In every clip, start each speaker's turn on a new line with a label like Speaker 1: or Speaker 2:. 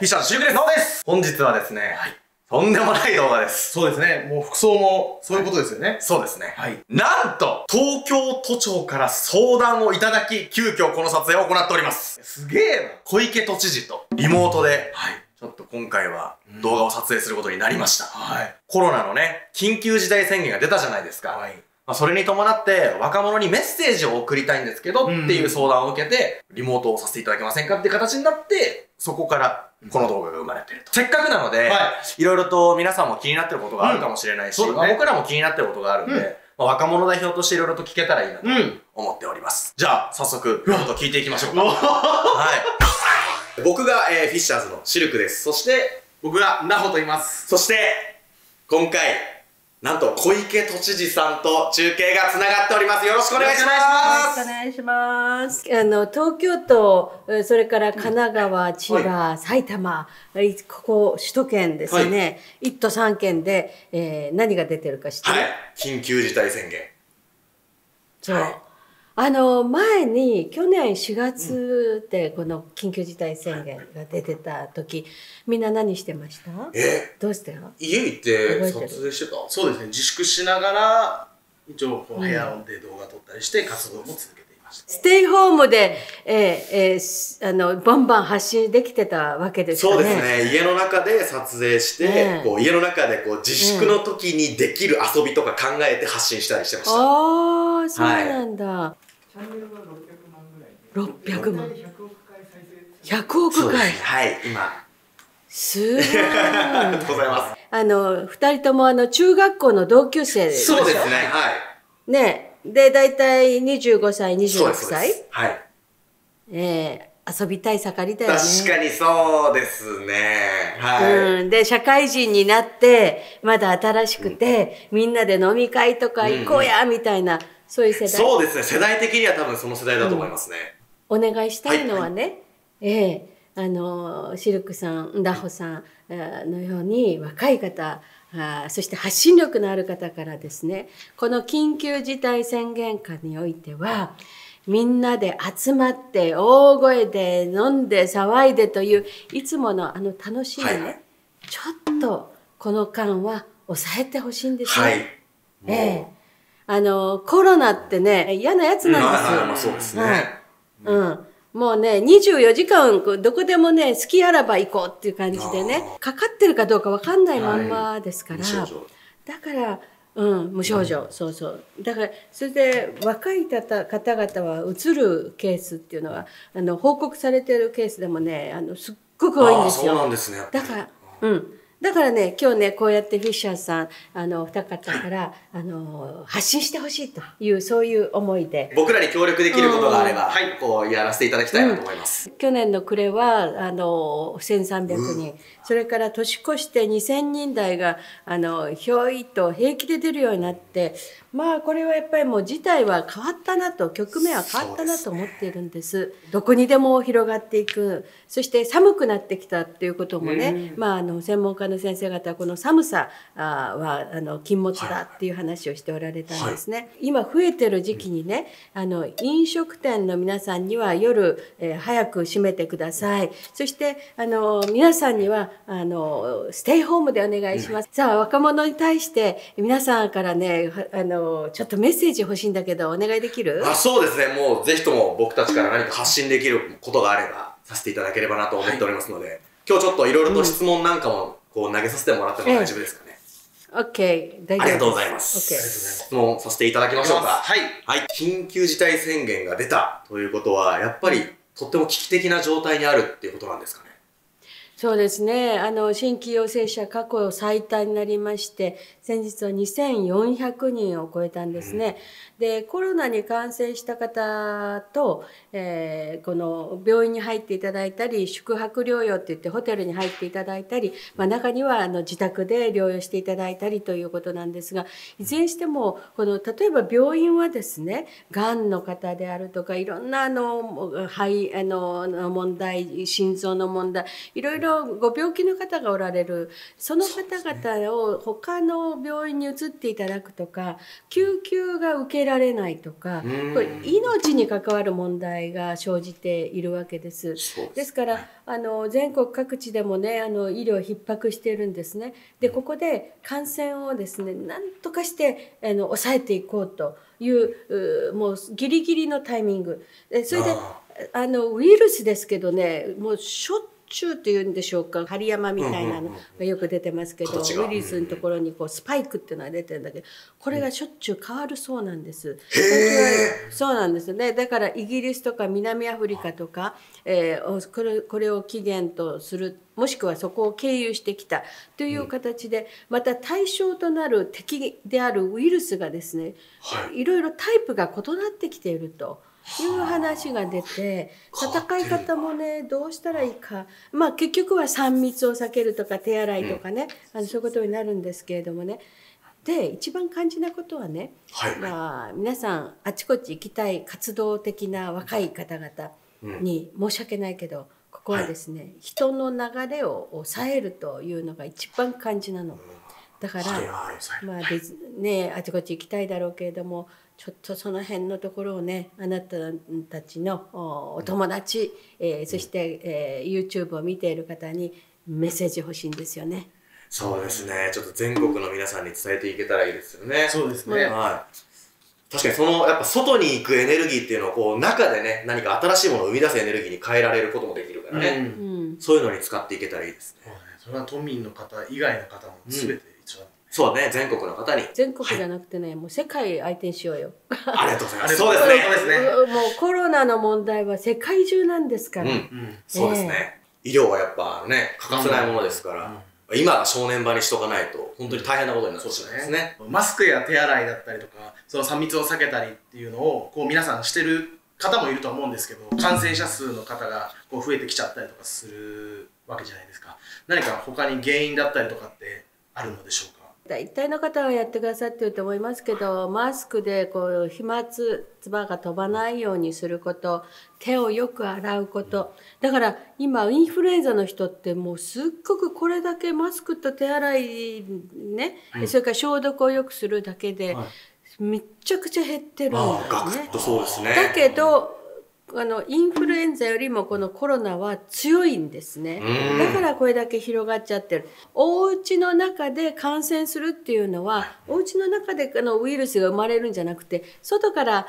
Speaker 1: フィッシャーのシルクです。です。本日はですね、とんでもない動画です。
Speaker 2: そうですね。もう服装もそういうことですよね。
Speaker 1: そうですね。なんと、東京都庁から相談をいただき、急遽この撮影を行っております。
Speaker 2: すげえな。
Speaker 1: 小池都知事とリモートで、ちょっと今回は動画を撮影することになりました。コロナのね、緊急事態宣言が出たじゃないですか。それに伴って若者にメッセージを送りたいんですけどっていう相談を受けて、リモートをさせていただけませんかっていう形になって、そこからこの動画が生まれていると。せっかくなので、いろいろと皆さんも気になってることがあるかもしれないし、僕らも気になってることがあるんで、若者代表としていろいろと聞けたらいいなと思っております。じゃあ、早速、ちょっと聞いていきましょうか。僕が、フィッシャーズのシルクです。そして、
Speaker 2: 僕がナホと言います。
Speaker 1: そして、今回、なんと小池都知事さんと中継がつながっております。よろしくお願いします。
Speaker 3: よろしくお願いします。東京都、それから神奈川、千葉、埼玉、ここ首都圏ですね。1都3県で、何が出てるか知ってる？
Speaker 1: 緊急事態宣言。
Speaker 3: そう。前に去年4月でこの緊急事態宣言が出てた時、みんな何してました？どうして？
Speaker 1: 家行って撮影してた？
Speaker 2: そうですね。自粛しながら、一応部屋で動画撮ったりして活動も続けていました。
Speaker 3: ステイホームで、バンバン発信できてたわけですよね。
Speaker 1: そうですね。家の中で撮影して、家の中で自粛の時にできる遊びとか考えて発信したりしてました。
Speaker 3: ああ、そうなんだ。チャンネルが600万ぐらい。600万。100億回。
Speaker 1: 今。
Speaker 3: すごい。
Speaker 1: ありがとうございます。
Speaker 3: 2人とも中学校の同級生でしょ。
Speaker 1: そうですね。
Speaker 3: ね。で、だいたい25歳、26歳。遊びたい盛りだよね。
Speaker 1: 確かにそうですね。
Speaker 3: で、社会人になって、まだ新しくて、みんなで飲み会とか行こうや、みたいな、そういう世代。
Speaker 1: そうですね。世代的には多分その世代だと思いますね。
Speaker 3: お願いしたいのはね、シルクさん、ダホさんのように若い方、そして発信力のある方からですね、この緊急事態宣言下においては、みんなで集まって大声で飲んで騒いでといういつもの楽しみね、ちょっとこの間は抑えてほしいんですね。コロナってね、嫌なやつなんですよ。
Speaker 1: そうですね。
Speaker 3: もうね、24時間どこでもね、好きあらば行こうっていう感じでね、かかってるかどうかわかんないまんまですから。だから、無症状。そうそう。だから、それで若い方々はうつるケースっていうのは、報告されてるケースでもね、すっごく多いんですよ。
Speaker 1: そうなんですね。
Speaker 3: だから、だからね、今日ね、こうやってフィッシャーさん、二方から、発信してほしいという、そういう思いで。
Speaker 1: 僕らに協力できることがあれば、やらせていただきたいなと思います。
Speaker 3: 去年の暮れは、1300人。それから年越して2000人台が、ひょいと平気で出るようになって、まあ、これはやっぱりもう事態は変わったなと、局面は変わったなと思っているんです。どこにでも広がっていく。そして寒くなってきたっていうこともね、まあ、専門家の先生方はこの寒さは禁物だっていう話をしておられたんですね。今増えてる時期にね、飲食店の皆さんには夜、早く閉めてください。そして皆さんにはステイホームでお願いします。さあ若者に対して皆さんからねちょっとメッセージ欲しいんだけどお願いできる？
Speaker 1: そうですね。もうぜひとも僕たちから何か発信できることがあればさせていただければなと思っておりますので、今日ちょっといろいろと質問なんかも投げさせてもらっても大丈夫ですかね。
Speaker 3: OK、大丈夫です。
Speaker 1: ありがとうございます。質問させていただきましょうか。緊急事態宣言が出たということは、やっぱりとっても危機的な状態にあるっていうことなんですかね。
Speaker 3: そうですね。新規陽性者過去最多になりまして、先日は2400人を超えたんですね。で、コロナに感染した方と、この病院に入っていただいたり、宿泊療養って言ってホテルに入っていただいたり、中には自宅で療養していただいたりということなんですが、いずれにしても、例えば病院はですね、がんの方であるとか、いろんな肺の問題、心臓の問題、いろいろろご病気の方がおられる、その方々を他の病院に移っていただくとか、救急が受けられないとか、これ命に関わる問題が生じているわけです。ですから、全国各地でもね、医療逼迫しているんですね。で、ここで感染をですね、なんとかして抑えていこうという、もうギリギリのタイミング。それで、ウイルスですけどね、もうしょっちゅうというんでしょうか、針山みたいなのがよく出てますけど、ウイルスのところにこうスパイクっていうのが出てるんだけど、これがしょっちゅう変わるそうなんです。そうなんですね。だからイギリスとか南アフリカとか、これを起源とする、もしくはそこを経由してきたという形で、また対象となる敵であるウイルスがですね、いろいろタイプが異なってきているという話が出て、戦い方もね、どうしたらいいか。まあ結局は3密を避けるとか手洗いとかね、そういうことになるんですけれどもね。で、一番肝心なことはね、まあ皆さんあちこち行きたい活動的な若い方々に申し訳ないけど、ここはですね、人の流れを抑えるというのが一番肝心なの。だから、まあね、あちこち行きたいだろうけれども、ちょっとその辺のところをね、あなたたちのお友達、そして、YouTube を見ている方にメッセージ欲しいんですよね。
Speaker 1: そうですね。ちょっと全国の皆さんに伝えていけたらいいですよね。
Speaker 2: そうですね。
Speaker 1: はい。確かにそのやっぱ外に行くエネルギーっていうのをこう中でね、何か新しいものを生み出すエネルギーに変えられることもできるからね。そういうのに使っていけたらいいですね。
Speaker 2: それは都民の方以外の方も全て一緒だ。
Speaker 1: そうね、全国の方に。
Speaker 3: 全国じゃなくてね、もう世界相手にしようよ。
Speaker 1: ありがとうございます。そうですね。
Speaker 3: もうコロナの問題は世界中なんですから。
Speaker 1: そうですね。医療はやっぱね、欠かせないものですから、今が正念場にしとかないと、本当に大変なことになってしまいますね。
Speaker 2: マスクや手洗いだったりとか、その3密を避けたりっていうのを、こう皆さんしてる方もいると思うんですけど、感染者数の方がこう増えてきちゃったりとかするわけじゃないですか。何か他に原因だったりとかってあるのでしょうか？
Speaker 3: 大体の方はやってくださってると思いますけど、マスクでこう飛沫、唾が飛ばないようにすること、手をよく洗うこと。だから今インフルエンザの人ってもうすっごくこれだけマスクと手洗いね、それから消毒をよくするだけで、めっちゃくちゃ減ってるんだよね。
Speaker 1: ガクッとそうですね。
Speaker 3: だけど、インフルエンザよりもこのコロナは強いんですね。だからこれだけ広がっちゃってる。お家の中で感染するっていうのは、お家の中でウイルスが生まれるんじゃなくて、外から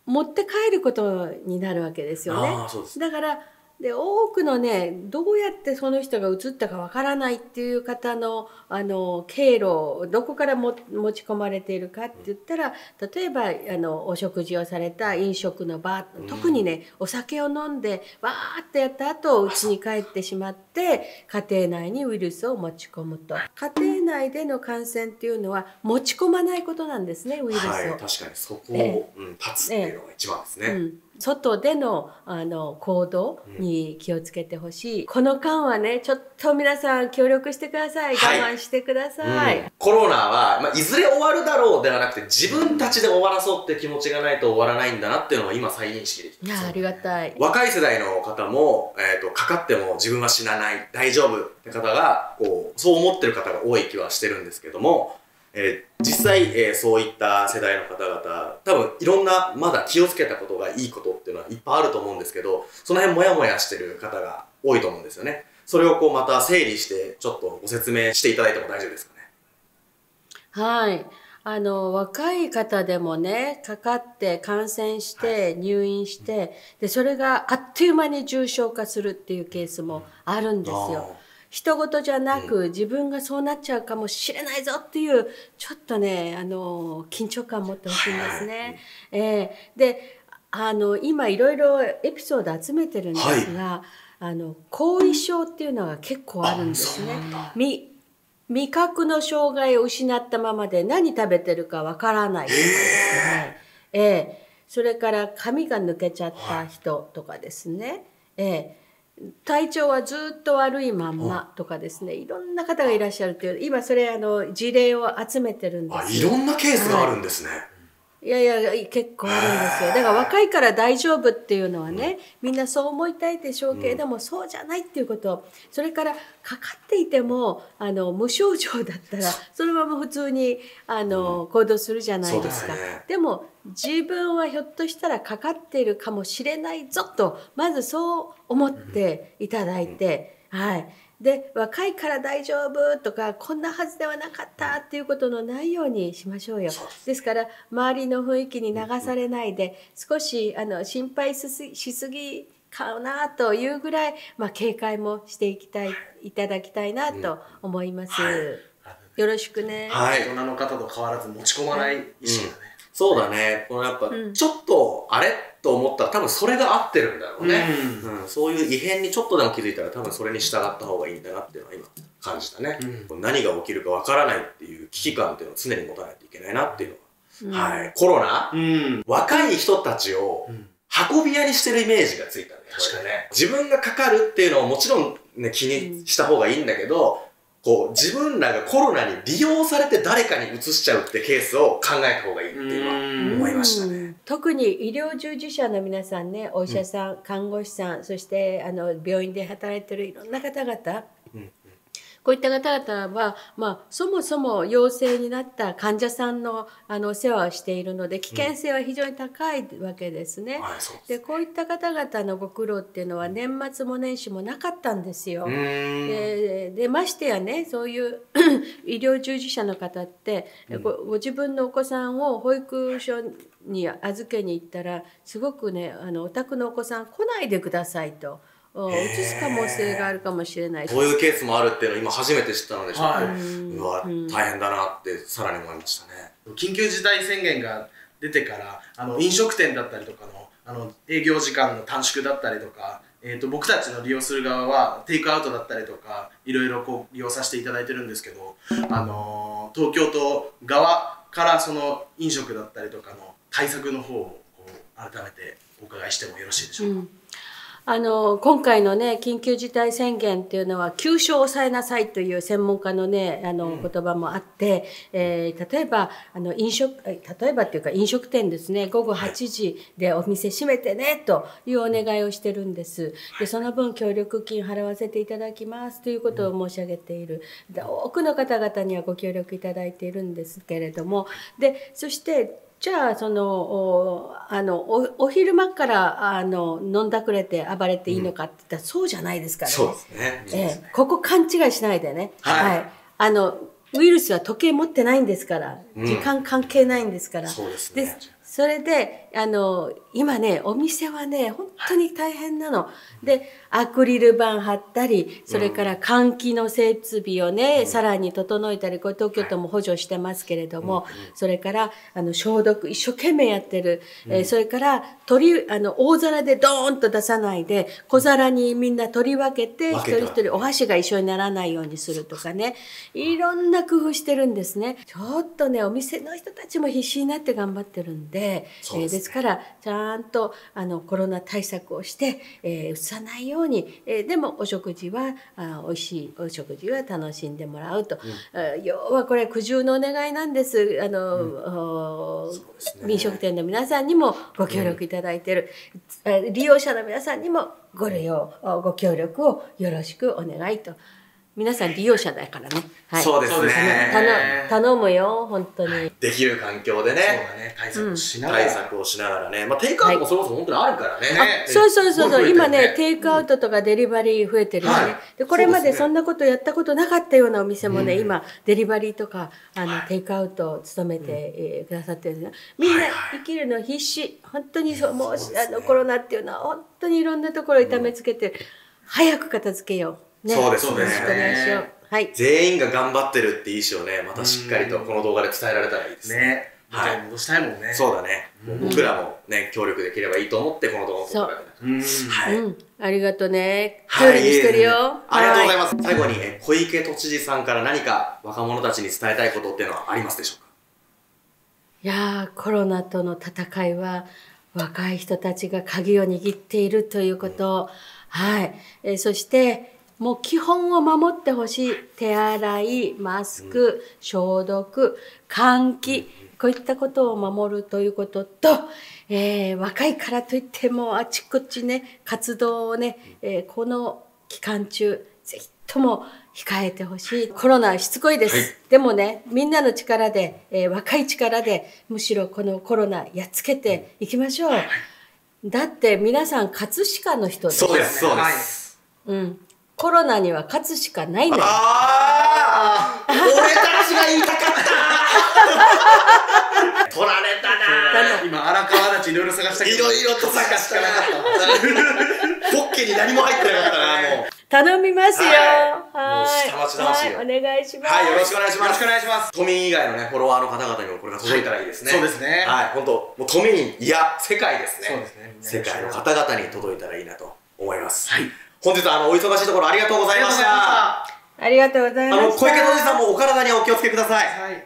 Speaker 3: 持って帰ることになるわけですよね。だからで多くのね、どうやってその人が移ったかわからないっていう方の経路、どこから持ち込まれているかって言ったら、例えばお食事をされた飲食の場、特にね、お酒を飲んでわーってやった後家に帰ってしまって家庭内にウイルスを持ち込むと。家庭内での感染っていうのは持ち込まないことなんですね、ウイルスを。
Speaker 1: はい、確かにそこを立つっていうのが一番ですね。
Speaker 3: 外での行動に気をつけてほしい。この間はね、ちょっと皆さん協力してください。我慢してください。
Speaker 1: コロナは、いずれ終わるだろうではなくて、自分たちで終わらそうって気持ちがないと終わらないんだなっていうのは今再認識できてます。
Speaker 3: いや、ありがたい。
Speaker 1: 若い世代の方も、かかっても自分は死なない、大丈夫って方が、そう思ってる方が多い気はしてるんですけども、実際、そういった世代の方々、多分いろんなまだ気をつけたことがいいことっていうのはいっぱいあると思うんですけど、その辺モヤモヤしてる方が多いと思うんですよね。それをまた整理してちょっとご説明していただいても大丈夫ですかね。
Speaker 3: はい。若い方でもね、かかって感染して入院して、で、それがあっという間に重症化するっていうケースもあるんですよ。人事じゃなく、自分がそうなっちゃうかもしれないぞっていう、ちょっとね、緊張感を持ってほしいんですね。で、今いろいろエピソード集めてるんですが、後遺症っていうのが結構あるんですね。味覚の障害を失ったままで何食べてるかわからないとかですね。それから髪が抜けちゃった人とかですね。体調はずっと悪いまんまとかですね、いろんな方がいらっしゃるという、今それ事例を集めてるんです。
Speaker 1: いろんなケースがあるんですね。
Speaker 3: いやいや、結構あるんですよ。だから若いから大丈夫っていうのはね、みんなそう思いたいでしょうけれども、そうじゃないっていうこと。それから、かかっていても、無症状だったら、そのまま普通に、行動するじゃないですか。でも、自分はひょっとしたらかかっているかもしれないぞと、まずそう思っていただいて、はい。で、若いから大丈夫とか、こんなはずではなかったっていうことのないようにしましょうよ。ですから、周りの雰囲気に流されないで、少し心配しすぎかなというぐらい、警戒もしていただきたいなと思います。よろしくね。
Speaker 2: 大人の方と変わらず持ち込まない意識だね。
Speaker 1: そうだね。このやっぱ、ちょっと、あれと思ったら多分それが合ってるんだろうね。そういう異変にちょっとでも気づいたら多分それに従った方がいいんだなっていうのは今感じたね。何が起きるかわからないっていう危機感っていうのを常に持たないといけないなっていうのは。はい。コロナ、若い人たちを運び屋にしてるイメージがついたんだよ。確かにね。自分がかかるっていうのはもちろんね、気にした方がいいんだけど、こう自分らがコロナに利用されて誰かに移しちゃうってケースを考えた方がいいっていうのは思いましたね。
Speaker 3: 特に医療従事者の皆さんね、お医者さん、看護師さん、そして病院で働いてるいろんな方々、こういった方々は、そもそも陽性になった患者さんのお世話をしているので、危険性は非常に高いわけですね。で、こういった方々のご苦労っていうのは年末も年始もなかったんですよ。で、ましてやね、そういう医療従事者の方って、ご自分のお子さんを保育所に預けに行ったら、すごくね、お宅のお子さん来ないでくださいと。移す可能性があるかもしれない。
Speaker 1: そういうケースもあるっていうのを今初めて知ったので、ちょっと、うわ、大変だなってさらに思いましたね。
Speaker 2: 緊急事態宣言が出てから、飲食店だったりとかの、営業時間の短縮だったりとか、僕たちの利用する側はテイクアウトだったりとか、いろいろこう利用させていただいてるんですけど、東京都側からその飲食だったりとかの対策の方をこう改めてお伺いしてもよろしいでしょうか。
Speaker 3: 今回のね、緊急事態宣言っていうのは、急所を抑えなさいという専門家のね、言葉もあって、例えばっていうか飲食店ですね、午後8時でお店閉めてね、というお願いをしてるんです。で、その分協力金払わせていただきますということを申し上げている。多くの方々にはご協力いただいているんですけれども、で、そして、じゃあ、お昼間から飲んだくれて暴れていいのかって言ったら、そうじゃないですからね。
Speaker 1: そうですね。
Speaker 3: ここ勘違いしないでね。はい。ウイルスは時計持ってないんですから、時間関係ないんですから。
Speaker 1: そうですね。
Speaker 3: それで、今ね、お店はね、本当に大変なの。で、アクリル板貼ったり、それから換気の設備をね、さらに整えたり、これ東京都も補助してますけれども、それから、消毒一生懸命やってる。それから、大皿でドーンと出さないで、小皿にみんな取り分けて、一人一人お箸が一緒にならないようにするとかね、いろんな工夫してるんですね。ちょっとね、お店の人たちも必死になって頑張ってるんで、ですからちゃんとコロナ対策をして、うつさないように、でもお食事は美味しいお食事は楽しんでもらうと、要はこれ苦渋のお願いなんです。飲食店の皆さんにもご協力いただいている、利用者の皆さんにもご協力をよろしくお願いと。皆さん利用者だからね。
Speaker 1: はい、そうですね。
Speaker 3: 頼むよ、本当に。
Speaker 1: できる環境でね。
Speaker 2: そうだね、対策をしな
Speaker 1: がらね。テイクアウトもそもそも本当にあるからね。
Speaker 3: そう。今ね、テイクアウトとかデリバリー増えてるよね。で、これまでそんなことやったことなかったようなお店もね、今、デリバリーとか、テイクアウトを務めてくださってるんです。みんな生きるの必死。本当にもう、コロナっていうのは本当にいろんなところ痛めつけて、早く片付けよう。
Speaker 1: そうですね。
Speaker 3: よろしくお願いしよう。はい。
Speaker 1: 全員が頑張ってるって意思をね、またしっかりとこの動画で伝えられたらいいですね。
Speaker 2: はい。戻したいもんね。
Speaker 1: そうだね。僕らもね、協力できればいいと思ってこの動画を撮ってる。
Speaker 3: はい。ありがとうね。頼りにしてるよ。
Speaker 1: ありがとうございます。最後に小池都知事さんから何か若者たちに伝えたいことっていうのはありますでしょうか？
Speaker 3: いやー、コロナとの戦いは若い人たちが鍵を握っているということ。はい。そして、もう基本を守ってほしい。手洗い、マスク、消毒、換気。こういったことを守るということと、若いからといってもあちこちね、活動をね、この期間中、ぜひとも控えてほしい。コロナしつこいです。はい、でもね、みんなの力で、若い力で、むしろこのコロナやっつけていきましょう。はい、だって皆さん葛飾の人です。
Speaker 1: そうです、そうです。
Speaker 3: うん。コロナには勝つしかないのよ。
Speaker 1: ああ俺たちが言いたかった取られたな
Speaker 2: 今、荒川立ちいろいろ探したけど。
Speaker 1: いろいろと探したなポッケに何も入ってなかったな、もう。
Speaker 3: 頼みますよ。
Speaker 1: はい。もう下町魂よ。
Speaker 3: お願いします。
Speaker 1: はい、よろしくお願いします。
Speaker 2: よろしくお願いします。
Speaker 1: 都民以外のね、フォロワーの方々にもこれが届いたらいいですね。
Speaker 2: そうですね。
Speaker 1: はい、本当もう都民、いや、世界ですね。
Speaker 2: そうですね。
Speaker 1: 世界の方々に届いたらいいなと思います。
Speaker 2: はい。
Speaker 1: 本日はお忙しいところありがとうございました。
Speaker 3: ありがとうございました。
Speaker 1: 小池都知さんもお体にお気をつけください。
Speaker 2: はい。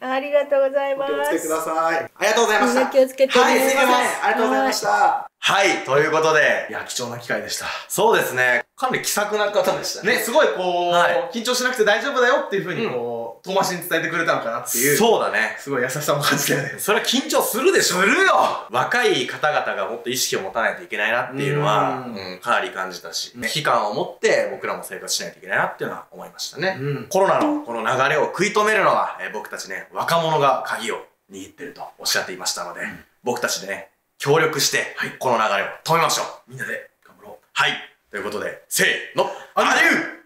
Speaker 3: ありがとうございます。
Speaker 1: お気をつけください。ありがとうございました。
Speaker 3: 気をつけてね。
Speaker 1: はい、すいません。ありがとうございました。はい、ということで。
Speaker 2: いや、貴重な機会でした。
Speaker 1: そうですね。かなり気さくな方でしたね。
Speaker 2: ね、すごいこう、緊張しなくて大丈夫だよっていうふうにこう、遠回しに伝えてくれたのかなっていう。
Speaker 1: そうだね。
Speaker 2: すごい優しさも感じたよね。
Speaker 1: それは緊張するでしょ。
Speaker 2: するよ。
Speaker 1: 若い方々がもっと意識を持たないといけないなっていうのは、かなり感じたし、危機感を持って僕らも生活しないといけないなっていうのは思いましたね。コロナのこの流れを食い止めるのは、僕たちね、若者が鍵を握ってるとおっしゃっていましたので、僕たちでね、協力して、この流れを止めましょう。
Speaker 2: みんなで頑張ろう。
Speaker 1: はい。ということで、せーの、アデュー